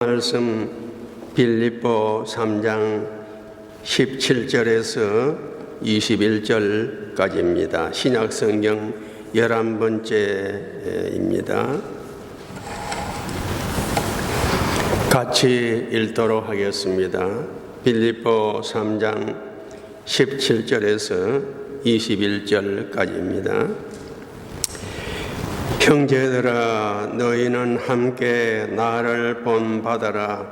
말씀 빌립보 3장 17절에서 21절까지입니다. 신약성경 11번째입니다. 같이 읽도록 하겠습니다. 빌립보 3장 17절에서 21절까지입니다. 형제들아, 너희는 함께 나를 본받아라.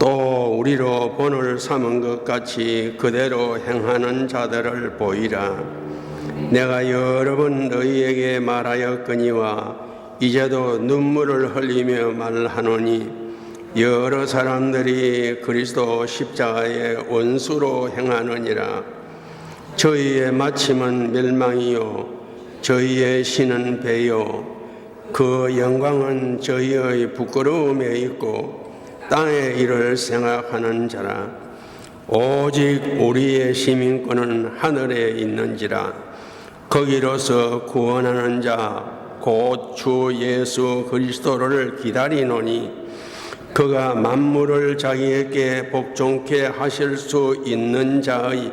또 우리로 본을 삼은 것 같이 그대로 행하는 자들을 보이라. 내가 여러 번 너희에게 말하였거니와 이제도 눈물을 흘리며 말하노니, 여러 사람들이 그리스도 십자가의 원수로 행하느니라. 저희의 마침은 멸망이요 저희의 신은 배요 그 영광은 저희의 부끄러움에 있고 땅의 일을 생각하는 자라. 오직 우리의 시민권은 하늘에 있는지라. 거기로서 구원하는 자 곧 주 예수 그리스도를 기다리노니, 그가 만물을 자기에게 복종케 하실 수 있는 자의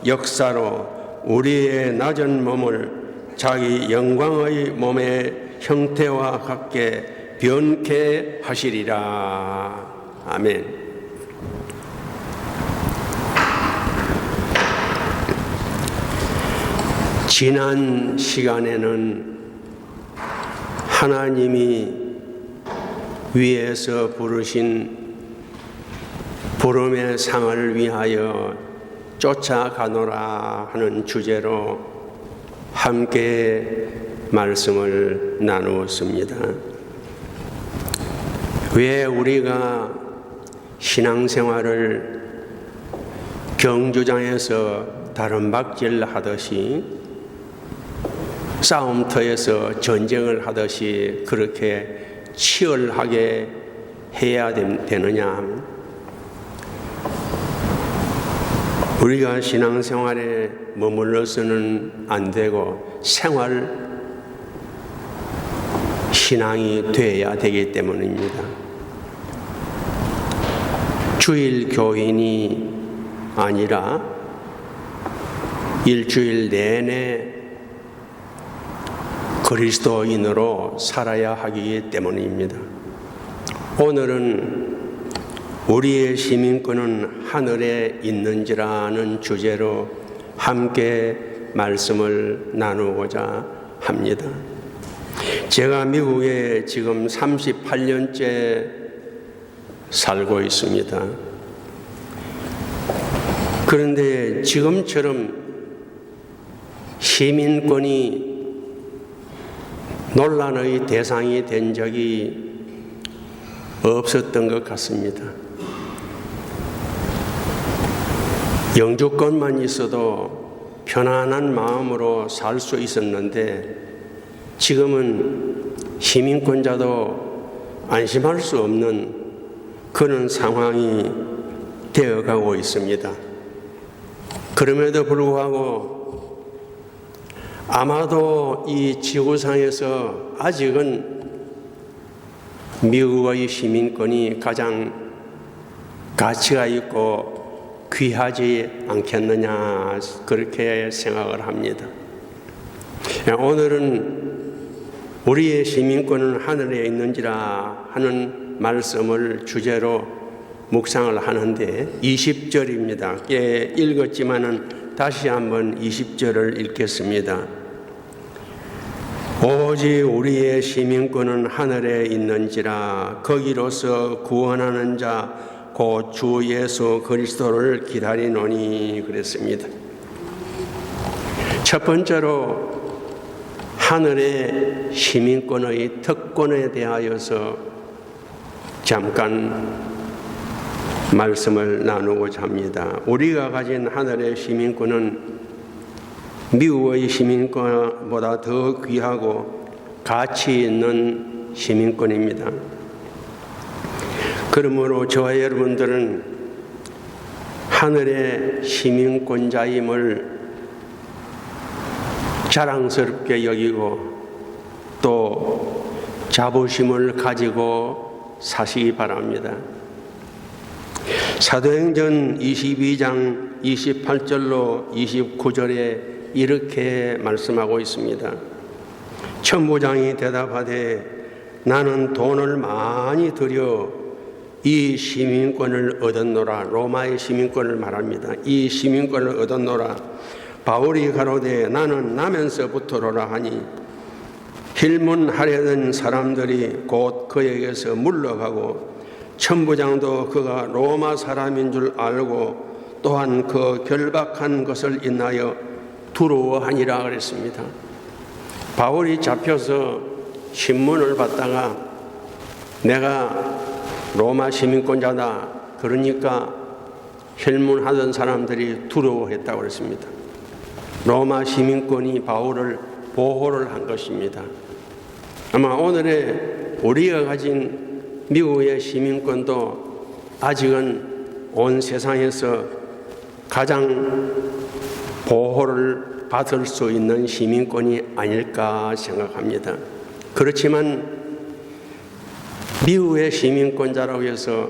역사로 우리의 낮은 몸을 자기 영광의 몸의 형태와 같게 변케 하시리라. 아멘. 지난 시간에는 하나님이 위에서 부르신 부름의 상을 위하여 쫓아가노라 하는 주제로 함께 말씀을 나누었습니다. 왜 우리가 신앙생활을 경주장에서 다름박질 하듯이, 싸움터에서 전쟁을 하듯이 그렇게 치열하게 해야 되느냐? 우리가 신앙생활에 머물러서는 안 되고 신앙이 돼야 되기 때문입니다. 주일 교인이 아니라 일주일 내내 그리스도인으로 살아야 하기 때문입니다. 오늘은 우리의 시민권은 하늘에 있는지라는 주제로 함께 말씀을 나누고자 합니다. 제가 미국에 지금 38년째 살고 있습니다. 그런데 지금처럼 시민권이 논란의 대상이 된 적이 없었던 것 같습니다. 영주권만 있어도 편안한 마음으로 살 수 있었는데, 지금은 시민권자도 안심할 수 없는 그런 상황이 되어가고 있습니다. 그럼에도 불구하고 아마도 이 지구상에서 아직은 미국의 시민권이 가장 가치가 있고 귀하지 않겠느냐, 그렇게 생각을 합니다. 오늘은 우리의 시민권은 하늘에 있는지라 하는 말씀을 주제로 묵상을 하는데, 20절입니다. 꽤 읽었지만은 다시 한번 20절을 읽겠습니다. 오직 우리의 시민권은 하늘에 있는지라. 거기로서 구원하는 자 곧 주 예수 그리스도를 기다리노니, 그랬습니다. 첫 번째로 하늘의 시민권의 특권에 대하여서 잠깐 말씀을 나누고자 합니다. 우리가 가진 하늘의 시민권은 미국의 시민권보다 더 귀하고 가치 있는 시민권입니다. 그러므로 저와 여러분들은 하늘의 시민권자임을 자랑스럽게 여기고 또 자부심을 가지고 사시기 바랍니다. 사도행전 22장 28절로 29절에 이렇게 말씀하고 있습니다. 천부장이 대답하되 나는 돈을 많이 들여 이 시민권을 얻었노라. 로마의 시민권을 말합니다. 이 시민권을 얻었노라. 바울이 가로되 나는 나면서부터로라 하니 힐문하려던 사람들이 곧 그에게서 물러가고 천부장도 그가 로마 사람인 줄 알고 또한 그 결박한 것을 인하여 두려워하니라 그랬습니다. 바울이 잡혀서 신문을 받다가 내가 로마 시민권자다 그러니까 혈문하던 사람들이 두려워했다고 그랬습니다. 로마 시민권이 바울을 보호를 한 것입니다. 아마 오늘의 우리가 가진 미국의 시민권도 아직은 온 세상에서 가장 보호를 받을 수 있는 시민권이 아닐까 생각합니다. 그렇지만 미국의 시민권자라고 해서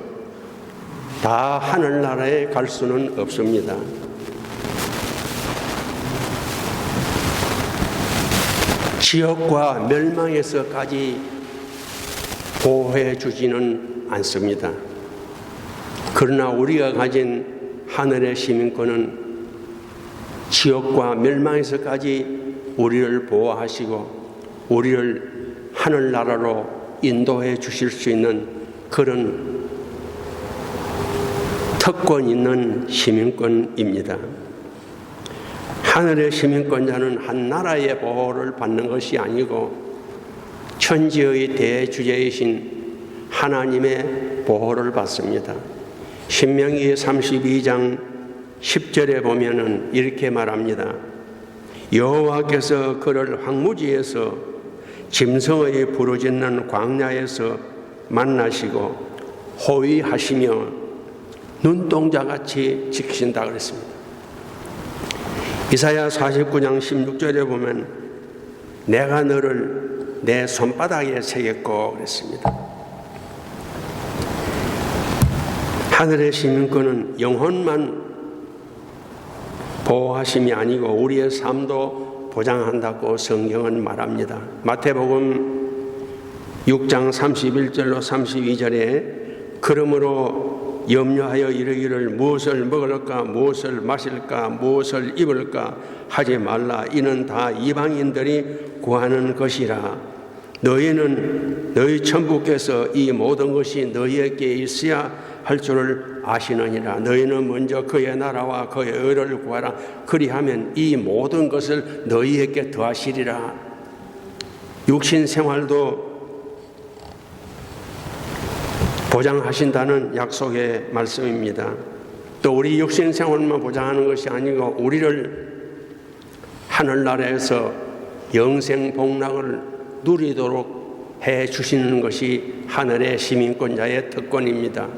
다 하늘나라에 갈 수는 없습니다. 지역과 멸망에서까지 보호해 주지는 않습니다. 그러나 우리가 가진 하늘의 시민권은 지역과 멸망에서까지 우리를 보호하시고 우리를 하늘나라로 인도해 주실 수 있는 그런 특권 있는 시민권입니다. 하늘의 시민권자는 한 나라의 보호를 받는 것이 아니고 천지의 대주제이신 하나님의 보호를 받습니다. 신명기 32장 10절에 보면은 이렇게 말합니다. 여호와께서 그를 황무지에서 짐승의 부르짖는 광야에서 만나시고 호위하시며 눈동자같이 지키신다 그랬습니다. 이사야 49장 16절에 보면 내가 너를 내 손바닥에 새겼고 그랬습니다. 하늘의 시민권은 영혼만 보호하심이 아니고 우리의 삶도 보장한다고 성경은 말합니다. 마태복음 6장 31절로 32절에 그러므로 염려하여 이르기를 무엇을 먹을까 무엇을 마실까 무엇을 입을까 하지 말라. 이는 다 이방인들이 구하는 것이라. 너희는 너희 천부께서 이 모든 것이 너희에게 있어야 할 줄을 아시느니라. 너희는 먼저 그의 나라와 그의 의를 구하라. 그리하면 이 모든 것을 너희에게 더하시리라. 육신 생활도 보장하신다는 약속의 말씀입니다. 또 우리 육신 생활만 보장하는 것이 아니고 우리를 하늘나라에서 영생 복락을 누리도록 해 주시는 것이 하늘의 시민권자의 특권입니다.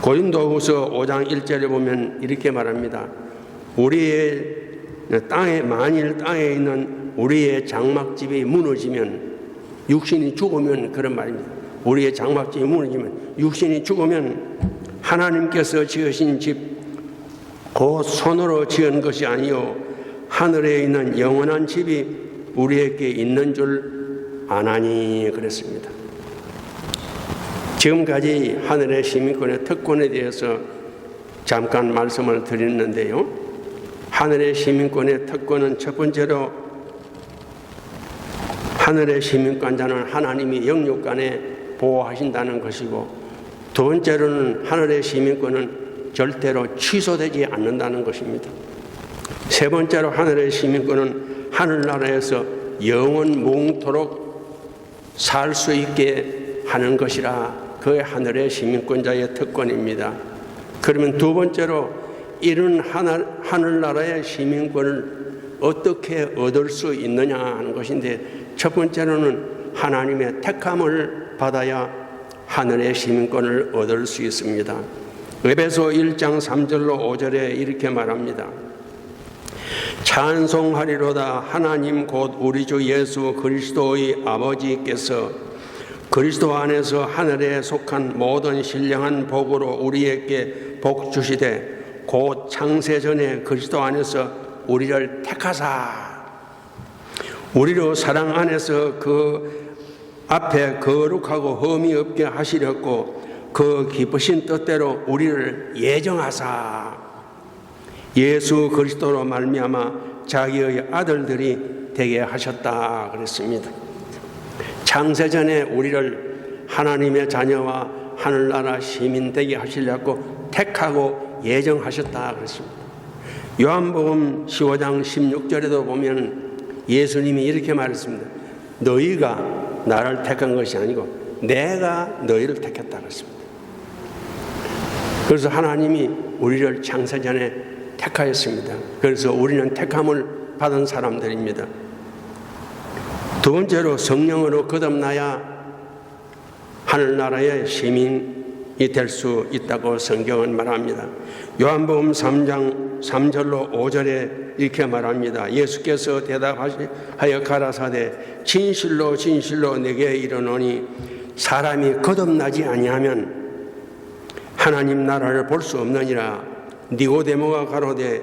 고린도후서 5장 1절에 보면 이렇게 말합니다. 우리의 만일 땅에 있는 우리의 장막집이 무너지면 육신이 죽으면 그런 말입니다. 우리의 장막집이 무너지면 육신이 죽으면 하나님께서 지으신 집 곧 손으로 지은 것이 아니요 하늘에 있는 영원한 집이 우리에게 있는 줄 아나니 그랬습니다. 지금까지 하늘의 시민권의 특권에 대해서 잠깐 말씀을 드렸는데요. 하늘의 시민권의 특권은 첫 번째로 하늘의 시민권자는 하나님이 영육간에 보호하신다는 것이고, 두 번째로는 하늘의 시민권은 절대로 취소되지 않는다는 것입니다. 세 번째로 하늘의 시민권은 하늘나라에서 영원 무궁토록 살 수 있게 하는 것이라 그의 하늘의 시민권자의 특권입니다. 그러면 두 번째로 이런 하늘나라의 시민권을 어떻게 얻을 수 있느냐 하는 것인데, 첫 번째로는 하나님의 택함을 받아야 하늘의 시민권을 얻을 수 있습니다. 에베소 1장 3절로 5절에 이렇게 말합니다. 찬송하리로다 하나님 곧 우리 주 예수 그리스도의 아버지께서 그리스도 안에서 하늘에 속한 모든 신령한 복으로 우리에게 복 주시되 곧 창세전에 그리스도 안에서 우리를 택하사 우리로 사랑 안에서 그 앞에 거룩하고 흠이 없게 하시렸고 그 기쁘신 뜻대로 우리를 예정하사 예수 그리스도로 말미암아 자기의 아들들이 되게 하셨다 그랬습니다. 창세전에 우리를 하나님의 자녀와 하늘나라 시민 되게 하시려고 택하고 예정하셨다 그랬습니다. 요한복음 15장 16절에도 보면 예수님이 이렇게 말했습니다. 너희가 나를 택한 것이 아니고 내가 너희를 택했다 그랬습니다. 그래서 하나님이 우리를 창세전에 택하였습니다. 그래서 우리는 택함을 받은 사람들입니다. 두 번째로 성령으로 거듭나야 하늘나라의 시민이 될 수 있다고 성경은 말합니다. 요한복음 3장 3절로 5절에 이렇게 말합니다. 예수께서 대답하여 가라사대 진실로 진실로 내게 이르노니 사람이 거듭나지 아니하면 하나님 나라를 볼 수 없느니라. 니고데모가 가로되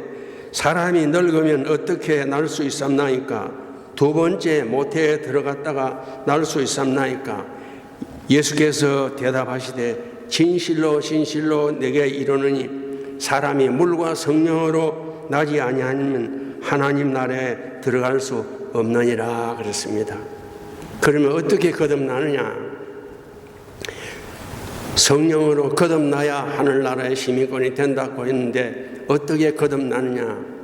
사람이 늙으면 어떻게 날 수 있삼나이까? 두 번째 모태에 들어갔다가 날 수 있삼나이까? 예수께서 대답하시되 진실로 진실로 내게 이르노니 사람이 물과 성령으로 나지 아니하면 하나님 나라에 들어갈 수 없느니라 그랬습니다. 그러면 어떻게 거듭나느냐? 성령으로 거듭나야 하늘나라의 시민권이 된다고 했는데 어떻게 거듭나느냐?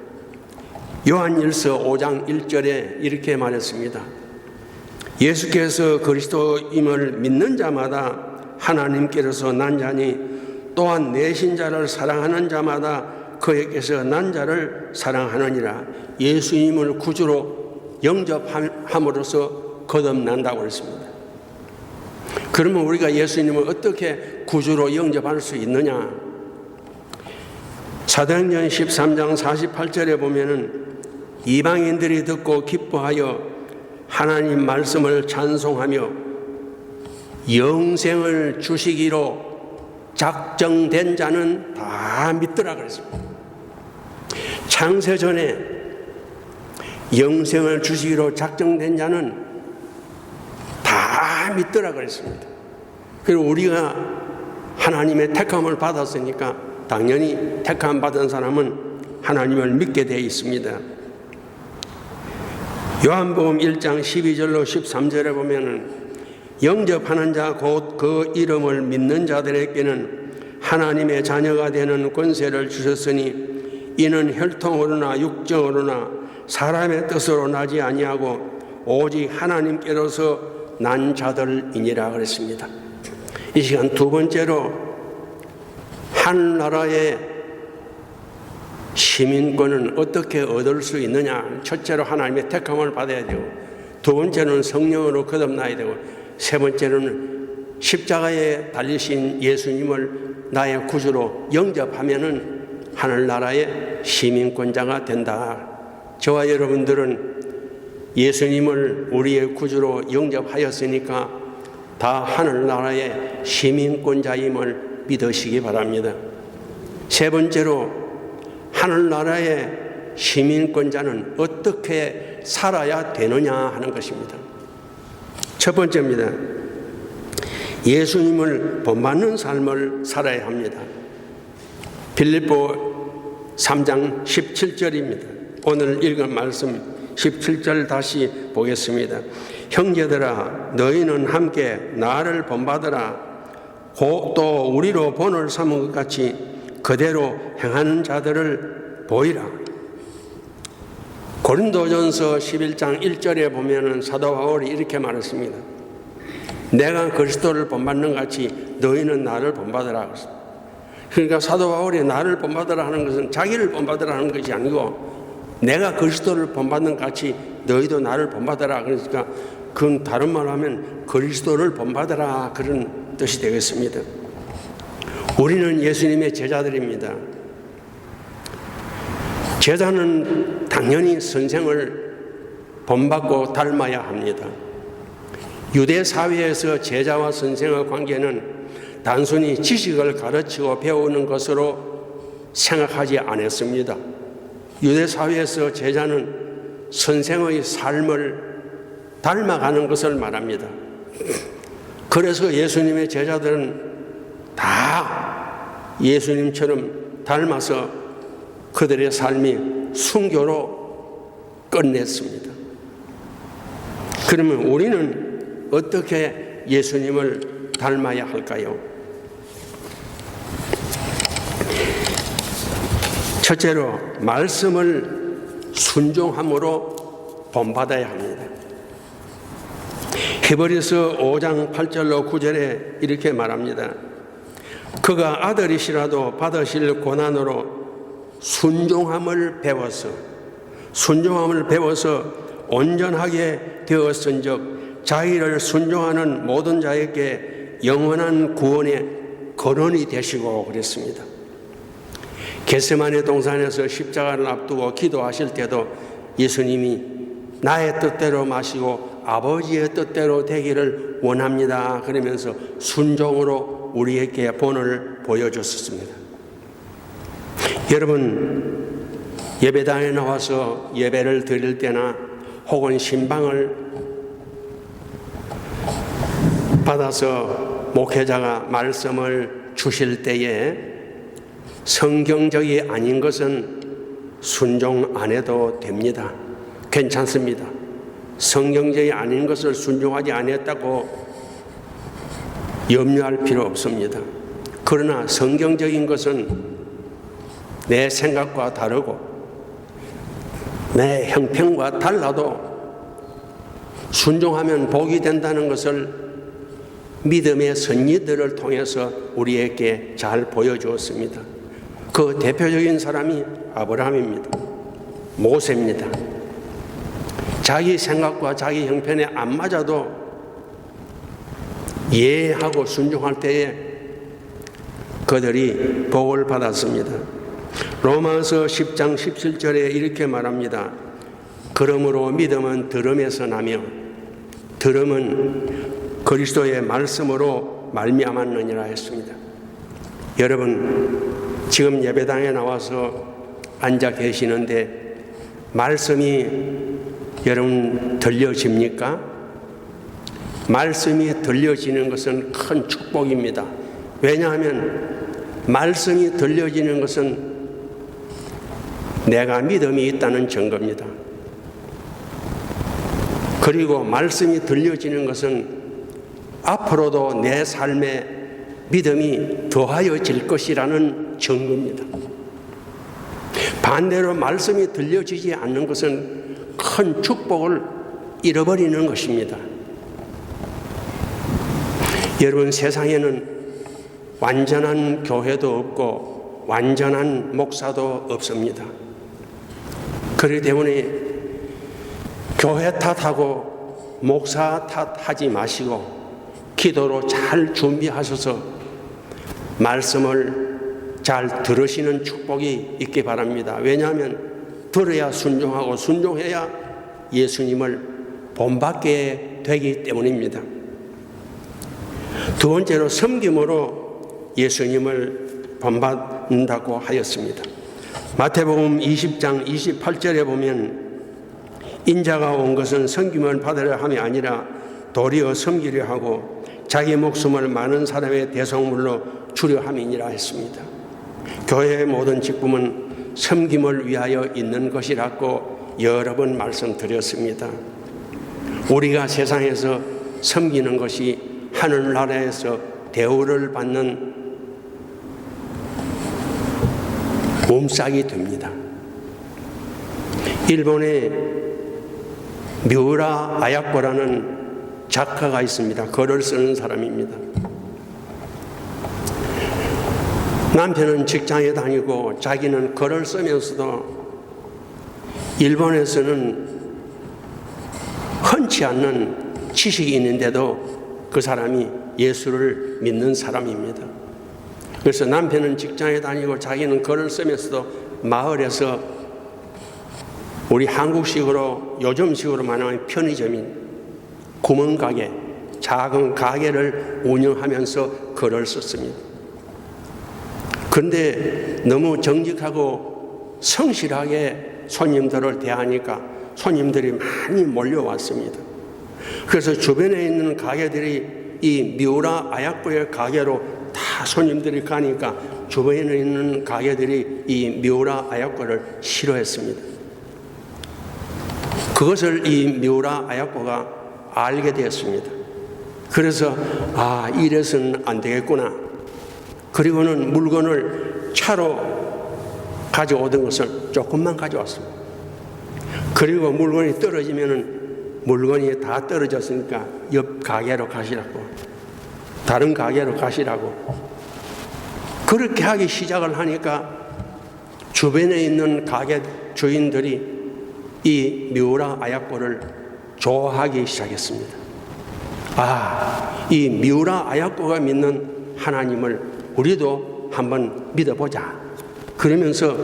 요한일서 5장 1절에 이렇게 말했습니다. 예수께서 그리스도임을 믿는 자마다 하나님께로서 난 자니 또한 내신 자를 사랑하는 자마다 그에게서 난 자를 사랑하느니라. 예수님을 구주로 영접함으로써 거듭난다고 했습니다. 그러면 우리가 예수님을 어떻게 구주로 영접할 수 있느냐? 사도행전 13장 48절에 보면은 이방인들이 듣고 기뻐하여 하나님 말씀을 찬송하며 영생을 주시기로 작정된 자는 다 믿더라 그랬습니다. 창세전에 영생을 주시기로 작정된 자는 다 믿더라 그랬습니다. 그리고 우리가 하나님의 택함을 받았으니까 당연히 택함 받은 사람은 하나님을 믿게 되어 있습니다. 요한복음 1장 12절로 13절에 보면은 영접하는 자 곧 그 이름을 믿는 자들에게는 하나님의 자녀가 되는 권세를 주셨으니 이는 혈통으로나 육정으로나 사람의 뜻으로 나지 아니하고 오직 하나님께로서 난 자들이니라 그랬습니다. 이 시간 두 번째로 하늘나라의 시민권은 어떻게 얻을 수 있느냐? 첫째로 하나님의 택함을 받아야 되고, 두 번째는 성령으로 거듭나야 되고, 세 번째는 십자가에 달리신 예수님을 나의 구주로 영접하면은 하늘나라의 시민권자가 된다. 저와 여러분들은 예수님을 우리의 구주로 영접하였으니까 다 하늘나라의 시민권자임을 믿으시기 바랍니다. 세 번째로 하늘나라의 시민권자는 어떻게 살아야 되느냐 하는 것입니다. 첫 번째입니다. 예수님을 본받는 삶을 살아야 합니다. 빌립보 3장 17절입니다. 오늘 읽은 말씀 17절 다시 보겠습니다. 형제들아 너희는 함께 나를 본받으라. 또 우리로 본을 삼은 것 같이 그대로 행하는 자들을 보이라. 고린도전서 11장 1절에 보면은 사도 바울이 이렇게 말했습니다. 내가 그리스도를 본받는 같이 너희는 나를 본받으라. 그러니까 사도 바울이 나를 본받으라 하는 것은 자기를 본받으라 하는 것이 아니고 내가 그리스도를 본받는 같이 너희도 나를 본받으라. 그러니까 그건 다른 말로 하면 그리스도를 본받으라 그런 뜻이 되겠습니다. 우리는 예수님의 제자들입니다. 제자는 당연히 선생을 본받고 닮아야 합니다. 유대 사회에서 제자와 선생의 관계는 단순히 지식을 가르치고 배우는 것으로 생각하지 않았습니다. 유대 사회에서 제자는 선생의 삶을 닮아가는 것을 말합니다. 그래서 예수님의 제자들은 다 예수님처럼 닮아서 그들의 삶이 순교로 끝냈습니다. 그러면 우리는 어떻게 예수님을 닮아야 할까요? 첫째로 말씀을 순종함으로 본받아야 합니다. 히브리서 5장 8절로 9절에 이렇게 말합니다. 그가 아들이시라도 받으실 고난으로 순종함을 배워서 온전하게 되었은즉 자기를 순종하는 모든 자에게 영원한 구원의 근원이 되시고 그랬습니다. 겟세마네 동산에서 십자가를 앞두고 기도하실 때도 예수님이 나의 뜻대로 마시고 아버지의 뜻대로 되기를 원합니다. 그러면서 순종으로 우리에게 본을 보여줬습니다. 여러분, 예배당에 나와서 예배를 드릴 때나 혹은 신방을 받아서 목회자가 말씀을 주실 때에 성경적이 아닌 것은 순종 안 해도 됩니다. 괜찮습니다. 성경적이 아닌 것을 순종하지 않았다고 염려할 필요 없습니다. 그러나 성경적인 것은 내 생각과 다르고 내 형편과 달라도 순종하면 복이 된다는 것을 믿음의 선지들을 통해서 우리에게 잘 보여주었습니다. 그 대표적인 사람이 아브라함입니다. 모세입니다. 자기 생각과 자기 형편에 안 맞아도 예하고 순종할 때에 그들이 복을 받았습니다. 로마서 10장 17절에 이렇게 말합니다. 그러므로 믿음은 들음에서 나며 들음은 그리스도의 말씀으로 말미암았느니라 했습니다. 여러분, 지금 예배당에 나와서 앉아 계시는데 말씀이 여러분 들려집니까? 말씀이 들려지는 것은 큰 축복입니다. 왜냐하면 말씀이 들려지는 것은 내가 믿음이 있다는 증거입니다. 그리고 말씀이 들려지는 것은 앞으로도 내 삶에 믿음이 더하여질 것이라는 증거입니다. 반대로 말씀이 들려지지 않는 것은 큰 축복을 잃어버리는 것입니다. 여러분, 세상에는 완전한 교회도 없고 완전한 목사도 없습니다. 그렇기 때문에 교회 탓하고 목사 탓하지 마시고 기도로 잘 준비하셔서 말씀을 잘 들으시는 축복이 있기 바랍니다. 왜냐하면 들어야 순종하고 순종해야 예수님을 본받게 되기 때문입니다. 두 번째로 섬김으로 예수님을 본받는다고 하였습니다. 마태복음 20장 28절에 보면 인자가 온 것은 섬김을 받으려 함이 아니라 도리어 섬기려 하고 자기 목숨을 많은 사람의 대속물로 주려 함이니라 했습니다. 교회의 모든 직분은 섬김을 위하여 있는 것이라고 여러 번 말씀드렸습니다. 우리가 세상에서 섬기는 것이 하늘나라에서 대우를 받는 몸삭이 됩니다. 일본의 뮤라 아야코라는 작가가 있습니다. 글을 쓰는 사람입니다. 남편은 직장에 다니고 자기는 글을 쓰면서도 일본에서는 흔치 않는 지식이 있는데도 그 사람이 예수를 믿는 사람입니다. 그래서 남편은 직장에 다니고 자기는 글을 쓰면서도 마을에서 우리 한국식으로 요즘식으로 말하면 편의점인 구멍가게 작은 가게를 운영하면서 글을 썼습니다. 그런데 너무 정직하고 성실하게 손님들을 대하니까 손님들이 많이 몰려왔습니다. 그래서 주변에 있는 가게들이 이 미우라 아야코의 가게로 다 손님들이 가니까 주변에 있는 가게들이 이 미우라 아야코를 싫어했습니다. 그것을 이 미우라 아야코가 알게 되었습니다. 그래서 이래서는 안 되겠구나. 그리고는 물건을 차로 가져오던 것을 조금만 가져왔습니다. 그리고 물건이 떨어지면은 물건이 다 떨어졌으니까 옆 가게로 가시라고, 다른 가게로 가시라고. 그렇게 하기 시작을 하니까 주변에 있는 가게 주인들이 이 미우라 아야코를 좋아하기 시작했습니다. 이 미우라 아야코가 믿는 하나님을 우리도 한번 믿어보자. 그러면서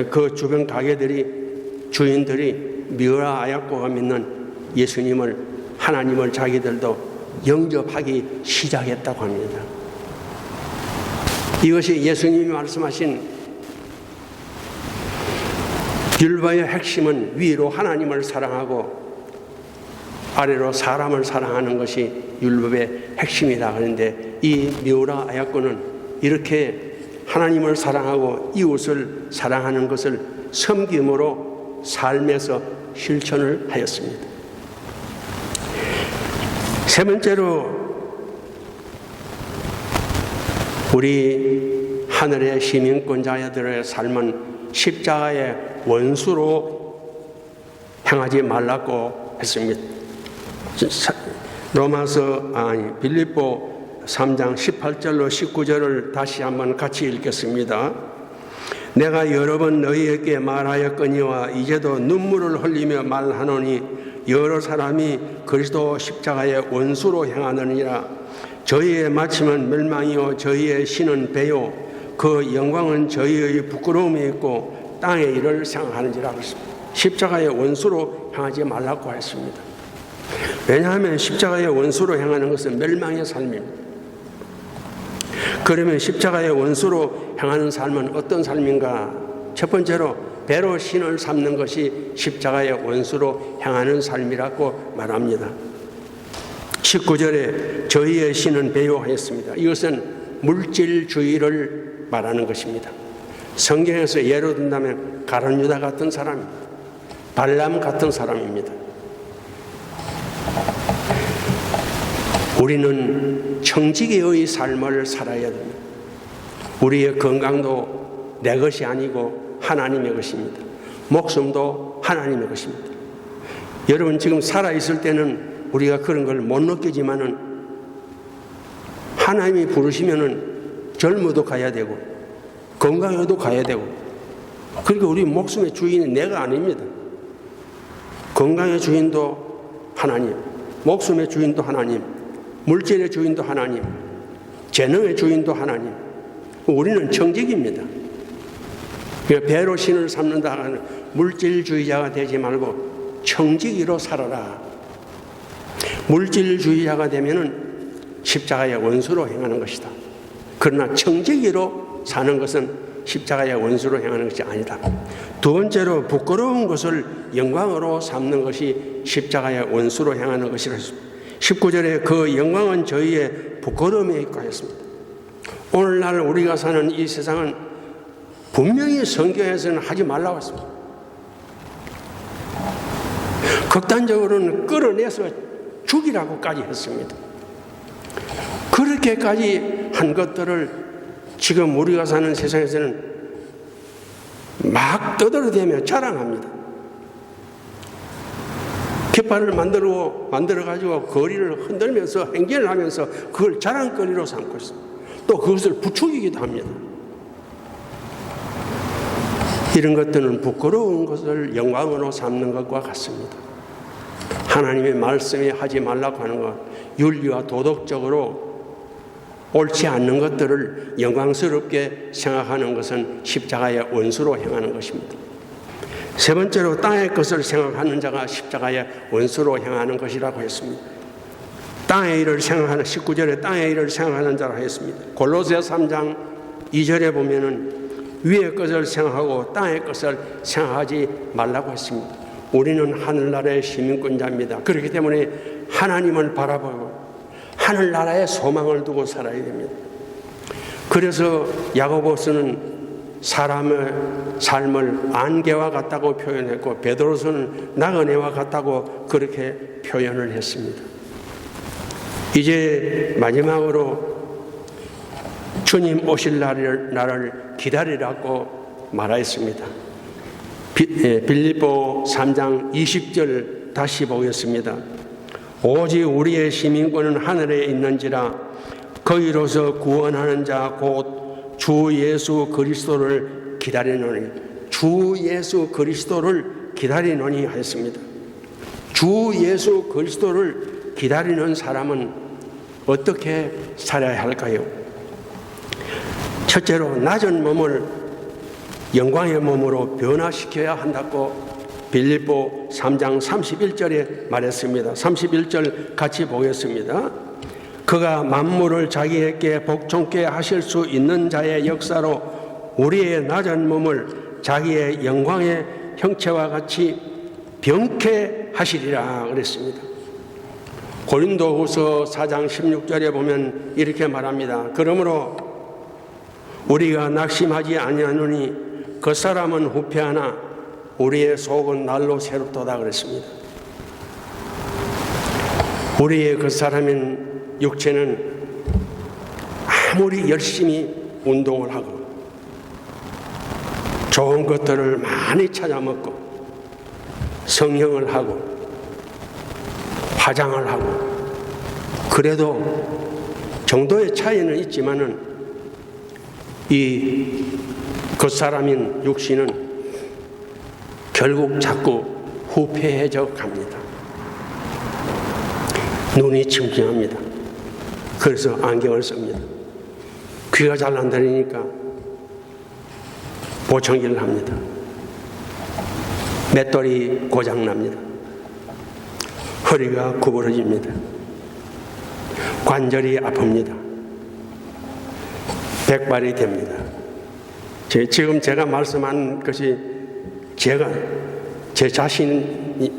그 주변 가게들이 주인들이 미우라 아야코가 믿는 예수님을, 하나님을 자기들도 영접하기 시작했다고 합니다. 이것이 예수님이 말씀하신 율법의 핵심은 위로 하나님을 사랑하고 아래로 사람을 사랑하는 것이 율법의 핵심이다 하는데, 이 미우라 아야코는 이렇게 하나님을 사랑하고 이웃을 사랑하는 것을 섬김으로 삶에서 실천을 하였습니다. 세 번째로 우리 하늘의 시민권자들의 삶은 십자가의 원수로 행하지 말라고 했습니다. 빌립보 3장 18절로 19절을 다시 한번 같이 읽겠습니다. 내가 여러 번 너희에게 말하였거니와 이제도 눈물을 흘리며 말하노니 여러 사람이 그리스도 십자가의 원수로 행하느니라. 저희의 마침은 멸망이요 저희의 신은 배요 그 영광은 저희의 부끄러움이 있고 땅의 일을 생각하는지라 그랬습니다. 십자가의 원수로 행하지 말라고 했습니다. 왜냐하면 십자가의 원수로 행하는 것은 멸망의 삶입니다. 그러면 십자가의 원수로 행하는 삶은 어떤 삶인가? 첫 번째로 배로 신을 삼는 것이 십자가의 원수로 행하는 삶이라고 말합니다. 19절에 저희의 신은 배요 하였습니다. 이것은 물질주의를 말하는 것입니다. 성경에서 예로 든다면 가룟 유다 같은 사람입니다. 발람 같은 사람입니다. 우리는 청지기의 삶을 살아야 됩니다. 우리의 건강도 내 것이 아니고 하나님의 것입니다. 목숨도 하나님의 것입니다. 여러분 지금 살아있을 때는 우리가 그런 걸 못 느끼지만은 하나님이 부르시면은 젊어도 가야 되고 건강해도 가야 되고, 그러니까 우리 목숨의 주인은 내가 아닙니다. 건강의 주인도 하나님, 목숨의 주인도 하나님, 물질의 주인도 하나님, 재능의 주인도 하나님. 우리는 청직입니다. 배로 신을 삼는다 하는 물질주의자가 되지 말고 청지기로 살아라. 물질주의자가 되면은 십자가의 원수로 행하는 것이다. 그러나 청지기로 사는 것은 십자가의 원수로 행하는 것이 아니다. 두 번째로 부끄러운 것을 영광으로 삼는 것이 십자가의 원수로 행하는 것이라 했습니다. 19절에 그 영광은 저희의 부끄러움에 있고 했습니다. 오늘날 우리가 사는 이 세상은 분명히 성경에서는 하지 말라고 했습니다. 극단적으로는 끌어내서 죽이라고까지 했습니다. 그렇게까지 한 것들을 지금 우리가 사는 세상에서는 막 떠들어대며 자랑합니다. 깃발을 만들어가지고 거리를 흔들면서 행진을 하면서 그걸 자랑거리로 삼고 있습니다. 또 그것을 부추기기도 합니다. 이런 것들은 부끄러운 것을 영광으로 삼는 것과 같습니다. 하나님의 말씀이 하지 말라고 하는 것, 윤리와 도덕적으로 옳지 않는 것들을 영광스럽게 생각하는 것은 십자가의 원수로 행하는 것입니다. 세 번째로 땅의 것을 생각하는 자가 십자가의 원수로 행하는 것이라고 했습니다. 땅의 일을 생각하는 19절에 땅의 일을 생각하는 자라 했습니다. 골로새 3장 2절에 보면은 위의 것을 생각하고 땅의 것을 생각하지 말라고 했습니다. 우리는 하늘나라의 시민권자입니다. 그렇기 때문에 하나님을 바라보고 하늘나라의 소망을 두고 살아야 됩니다. 그래서 야고보서는 사람의 삶을 안개와 같다고 표현했고 베드로서는 나그네와 같다고 그렇게 표현을 했습니다. 이제 마지막으로 주님 오실 날을 기다리라고 말하였습니다. 빌립보 3장 20절 다시 보겠습니다. 오직 우리의 시민권은 하늘에 있는지라 거기로서 구원하는 자 곧 주 예수 그리스도를 기다리노니 주 예수 그리스도를 기다리노니 하였습니다. 주 예수 그리스도를 기다리는 사람은 어떻게 살아야 할까요? 첫째로 낮은 몸을 영광의 몸으로 변화시켜야 한다고 빌립보 3장 31절에 말했습니다. 31절 같이 보겠습니다. 그가 만물을 자기에게 복종케 하실 수 있는 자의 역사로 우리의 낮은 몸을 자기의 영광의 형체와 같이 병케 하시리라 그랬습니다. 고린도후서 4장 16절에 보면 이렇게 말합니다. 그러므로 우리가 낙심하지 아니하노니 그 사람은 후패하나 우리의 속은 날로 새롭도다 그랬습니다. 우리의 그 사람인 육체는 아무리 열심히 운동을 하고 좋은 것들을 많이 찾아 먹고 성형을 하고 화장을 하고 그래도 정도의 차이는 있지만은 그 사람인 육신은 결국 자꾸 후패해져 갑니다. 눈이 침침합니다. 그래서 안경을 씁니다. 귀가 잘 안 들리니까 보청기를 합니다. 맷돌이 고장납니다. 허리가 구부러집니다. 관절이 아픕니다. 백발이 됩니다. 지금 제가 말씀한 것이 제 자신에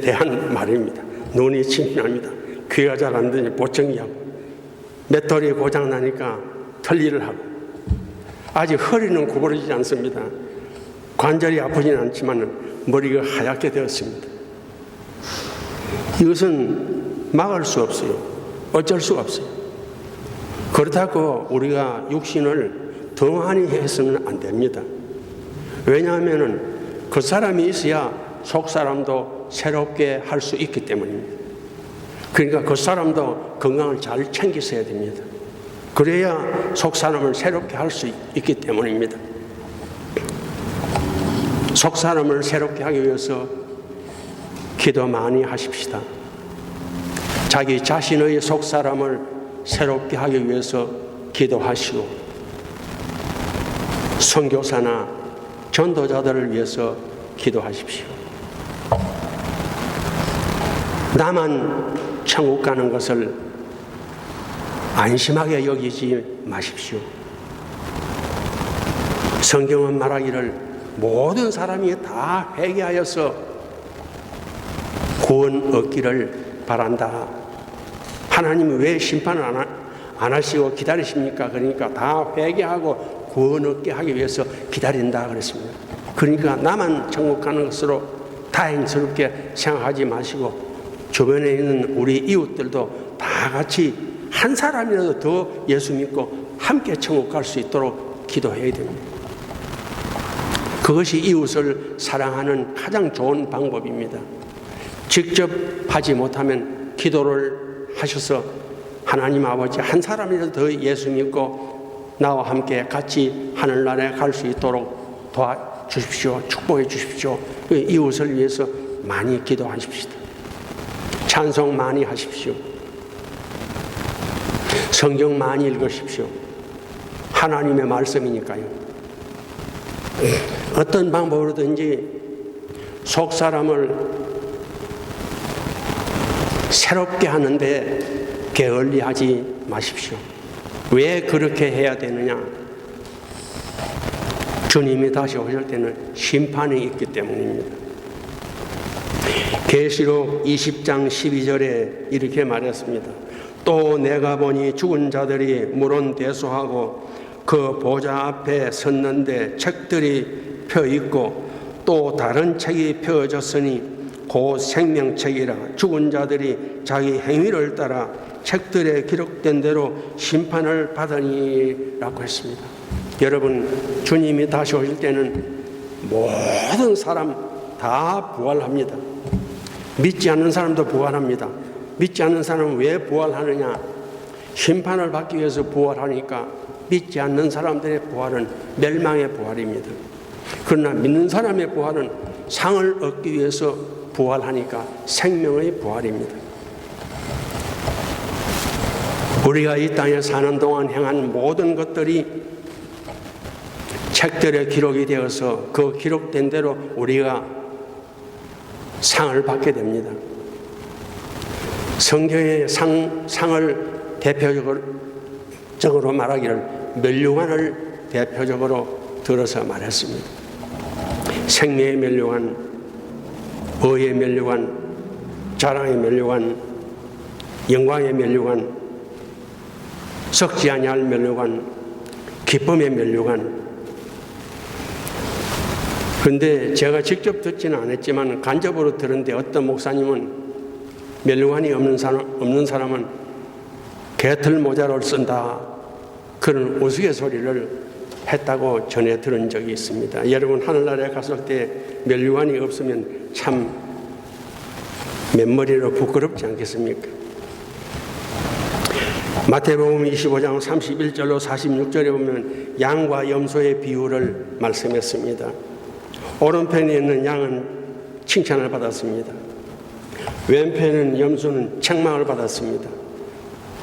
대한 말입니다. 눈이 침침합니다. 귀가 잘 안 들리니 보청기하고 맷돌이 고장나니까 털리를 하고 아직 허리는 구부러지지 않습니다. 관절이 아프지는 않지만 머리가 하얗게 되었습니다. 이것은 막을 수 없어요. 어쩔 수가 없어요. 그렇다고 우리가 육신을 더 많이 해서는 안 됩니다. 왜냐하면 그 사람이 있어야 속 사람도 새롭게 할 수 있기 때문입니다. 그러니까 그 사람도 건강을 잘 챙기셔야 됩니다. 그래야 속 사람을 새롭게 할 수 있기 때문입니다. 속 사람을 새롭게 하기 위해서 기도 많이 하십시다. 자기 자신의 속 사람을 새롭게 하기 위해서 기도하시고 선교사나 전도자들을 위해서 기도하십시오. 나만 천국 가는 것을 안심하게 여기지 마십시오. 성경은 말하기를 모든 사람이 다 회개하여서 구원 얻기를 바란다. 하나님이 왜 심판을 안 하시고 기다리십니까? 그러니까 다 회개하고 구원 얻게 하기 위해서 기다린다 그랬습니다. 그러니까 나만 천국 가는 것으로 다행스럽게 생각하지 마시고 주변에 있는 우리 이웃들도 다 같이 한 사람이라도 더 예수 믿고 함께 천국 갈 수 있도록 기도해야 됩니다. 그것이 이웃을 사랑하는 가장 좋은 방법입니다. 직접 하지 못하면 기도를 하셔서 하나님 아버지 한 사람이라도 더 예수 믿고 나와 함께 같이 하늘나라에 갈 수 있도록 도와주십시오. 축복해 주십시오. 이웃을 위해서 많이 기도하십시다. 찬송 많이 하십시오. 성경 많이 읽으십시오. 하나님의 말씀이니까요. 어떤 방법으로든지 속 사람을 새롭게 하는데 게을리하지 마십시오. 왜 그렇게 해야 되느냐? 주님이 다시 오실 때는 심판이 있기 때문입니다. 계시록 20장 12절에 이렇게 말했습니다. 또 내가 보니 죽은 자들이 물은 대수하고 그 보좌 앞에 섰는데 책들이 펴 있고 또 다른 책이 펴졌으니 곧 생명책이라. 죽은 자들이 자기 행위를 따라 책들에 기록된 대로 심판을 받으니라고 했습니다. 여러분, 주님이 다시 오실 때는 모든 사람 다 부활합니다. 믿지 않는 사람도 부활합니다. 믿지 않는 사람은 왜 부활하느냐? 심판을 받기 위해서 부활하니까. 믿지 않는 사람들의 부활은 멸망의 부활입니다. 그러나 믿는 사람의 부활은 상을 얻기 위해서 부활하니까 생명의 부활입니다. 우리가 이 땅에 사는 동안 행한 모든 것들이 책들에 기록이 되어서 그 기록된 대로 우리가 상을 받게 됩니다. 성경의 상을 대표적으로 말하기를 멸류관을 대표적으로 들어서 말했습니다. 생명의 멸류관, 의의 멸류관, 자랑의 멸류관, 영광의 멸류관, 썩지 아니할 멸류관, 기쁨의 멸류관. 그런데 제가 직접 듣지는 않았지만 간접으로 들은데 어떤 목사님은 멸류관이 없는 사람은 개털 모자를 쓴다, 그런 우스갯소리를 했다고 전해 들은 적이 있습니다. 여러분, 하늘나라에 갔을 때 멸류관이 없으면 참 맨머리로 부끄럽지 않겠습니까? 마태복음 25장 31절로 46절에 보면 양과 염소의 비유를 말씀했습니다. 오른편에 있는 양은 칭찬을 받았습니다. 왼편에 염소는 책망을 받았습니다.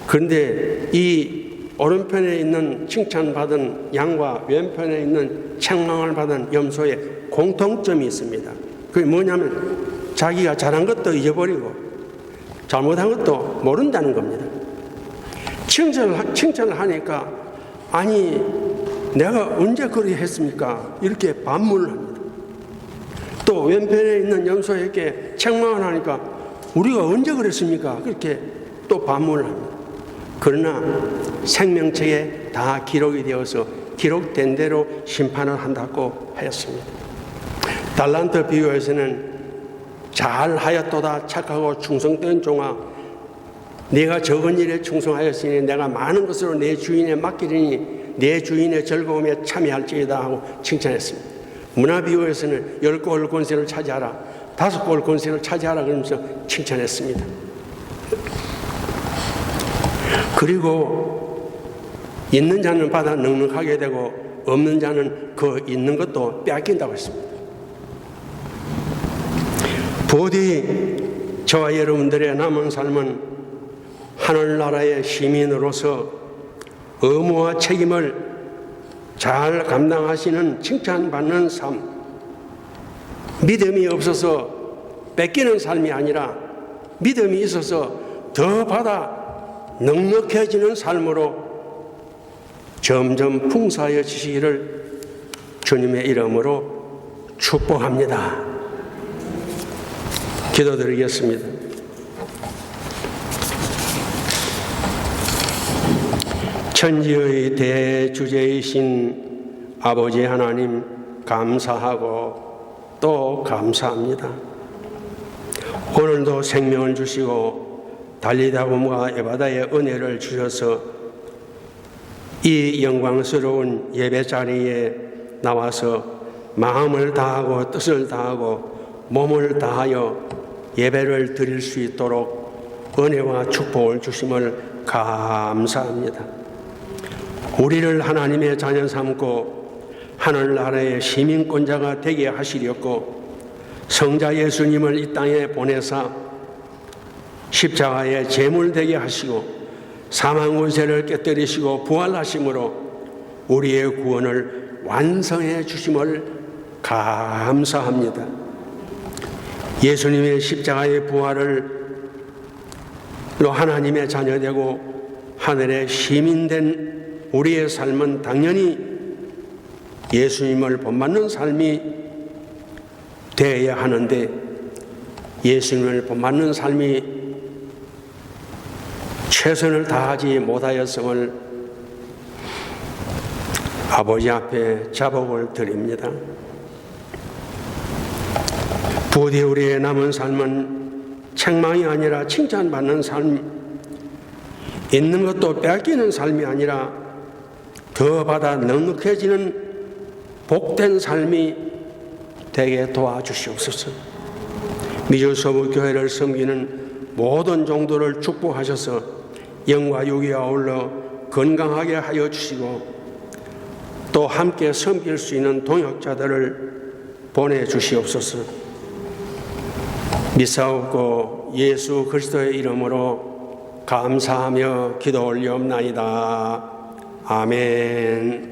그런데 이 오른편에 있는 칭찬받은 양과 왼편에 있는 책망을 받은 염소에 공통점이 있습니다. 그게 뭐냐면 자기가 잘한 것도 잊어버리고 잘못한 것도 모른다는 겁니다. 칭찬을 하니까 아니 내가 언제 그렇게 했습니까? 이렇게 반문을 합니다. 또 왼편에 있는 염소에게 책망을 하니까 우리가 언제 그랬습니까? 그렇게 또 반문을 합니다. 그러나 생명책에 다 기록이 되어서 기록된 대로 심판을 한다고 하였습니다. 달란트 비유에서는 잘하였도다 착하고 충성된 종아, 네가 적은 일에 충성하였으니 내가 많은 것으로 내 주인에 맡기리니 내 주인의 즐거움에 참여할지이다 하고 칭찬했습니다. 문화 비유에서는 10골 권세를 차지하라, 5골 권세를 차지하라 그러면서 칭찬했습니다. 그리고 있는 자는 받아 넉넉하게 되고 없는 자는 그 있는 것도 빼앗긴다고 했습니다. 부디 저와 여러분들의 남은 삶은 하늘나라의 시민으로서 의무와 책임을 잘 감당하시는 칭찬받는 삶, 믿음이 없어서 뺏기는 삶이 아니라 믿음이 있어서 더 받아 넉넉해지는 삶으로 점점 풍성해지시기를 주님의 이름으로 축복합니다. 기도드리겠습니다. 천지의 대주제이신 아버지 하나님, 감사하고 또 감사합니다. 오늘도 생명을 주시고 달리다봄과 에바다의 은혜를 주셔서 이 영광스러운 예배 자리에 나와서 마음을 다하고 뜻을 다하고 몸을 다하여 예배를 드릴 수 있도록 은혜와 축복을 주심을 감사합니다. 우리를 하나님의 자녀 삼고 하늘나라의 시민권자가 되게 하시렸고 성자 예수님을 이 땅에 보내사 십자가에 제물 되게 하시고 사망 권세를 깨뜨리시고 부활하심으로 우리의 구원을 완성해 주심을 감사합니다. 예수님의 십자가의 부활을 하나님의 자녀되고 하늘의 시민된 우리의 삶은 당연히 예수님을 본받는 삶이 되어야 하는데, 예수님을 본받는 삶이 최선을 다하지 못하였음을 아버지 앞에 자복을 드립니다. 부디 우리의 남은 삶은 책망이 아니라 칭찬받는 삶, 있는 것도 뺏기는 삶이 아니라 더 받아 넉넉해지는 복된 삶이 되게 도와주시옵소서. 미주서부교회를 섬기는 모든 종들을 축복하셔서 영과 육이 아울러 건강하게 하여 주시고, 또 함께 섬길 수 있는 동역자들을 보내주시옵소서. 믿사옵고 예수 그리스도의 이름으로 감사하며 기도 올리옵나이다. 아멘.